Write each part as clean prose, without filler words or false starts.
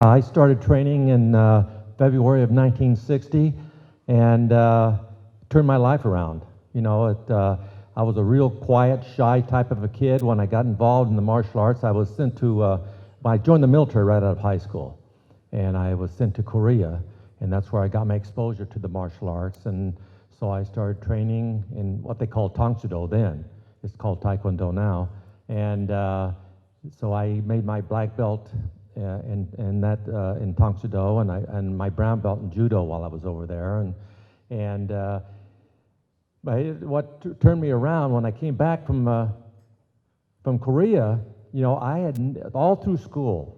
I started training in February of 1960 and turned my life around. I was a real quiet, shy type of a kid. When I got involved in the martial arts, I was sent to, I joined the military right out of high school, and I was sent to Korea, and that's where I got my exposure to the martial arts. And so I started training in what they called Tangsudo then. It's called Taekwondo now. And so I made my black belt in Tangsudo, and my brown belt in Judo while I was over there. What turned me around when I came back from Korea, I had all through school,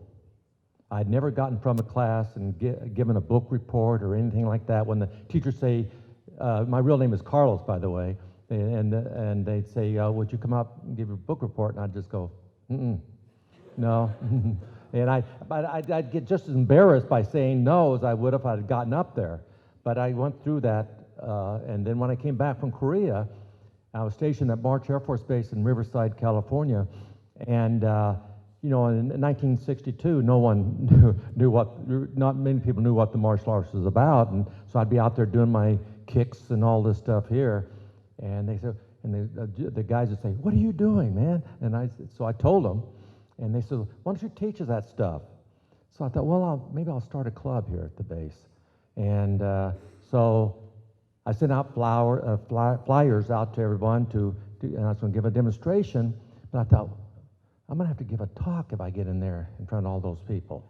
I'd never gotten from a class and given a book report or anything like that. When the teachers say, my real name is Carlos, by the way, and they'd say, would you come up and give a book report? And I'd just go, no. And I'd get just as embarrassed by saying no as I would if I'd gotten up there. But I went through that, and then when I came back from Korea, I was stationed at March Air Force Base in Riverside, California, and in 1962, not many people knew what the martial arts was about, and so I'd be out there doing my kicks and all this stuff here, and they said, the guys would say, "What are you doing, man?" And so I told them, and they said, "Why don't you teach us that stuff?" So I thought, well, maybe I'll start a club here at the base, and so I sent out flyers out to everyone and I was going to give a demonstration, but I thought, I'm going to have to give a talk if I get in there in front of all those people.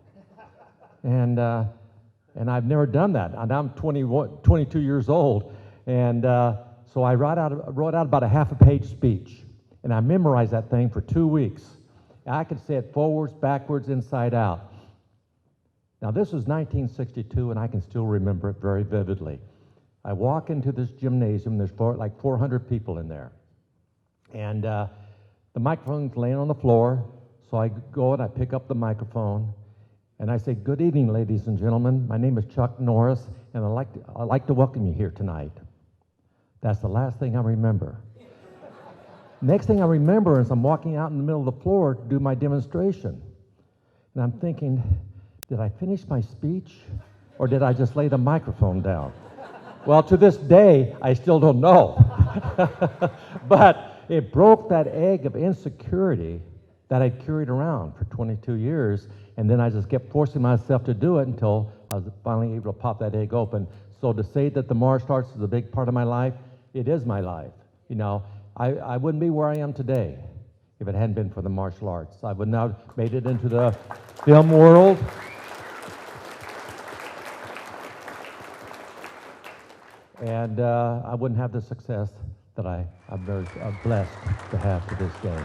And I've never done that. And I'm 22 years old. And so I wrote out about a half-a-page speech. And I memorized that thing for 2 weeks. And I could say it forwards, backwards, inside out. Now, this was 1962, and I can still remember it very vividly. I walk into this gymnasium. There's like 400 people in there. And the microphone's laying on the floor, so I go and I pick up the microphone, and I say, "Good evening, ladies and gentlemen. My name is Chuck Norris, and I'd like to welcome you here tonight." That's the last thing I remember. Next thing I remember is I'm walking out in the middle of the floor to do my demonstration, and I'm thinking, did I finish my speech, or did I just lay the microphone down? Well, to this day, I still don't know. But it broke that egg of insecurity that I'd carried around for 22 years, and then I just kept forcing myself to do it until I was finally able to pop that egg open. So to say that the martial arts is a big part of my life, it is my life. I wouldn't be where I am today if it hadn't been for the martial arts. I would not have made it into the film world. And I wouldn't have the success that I'm very blessed to have to this day.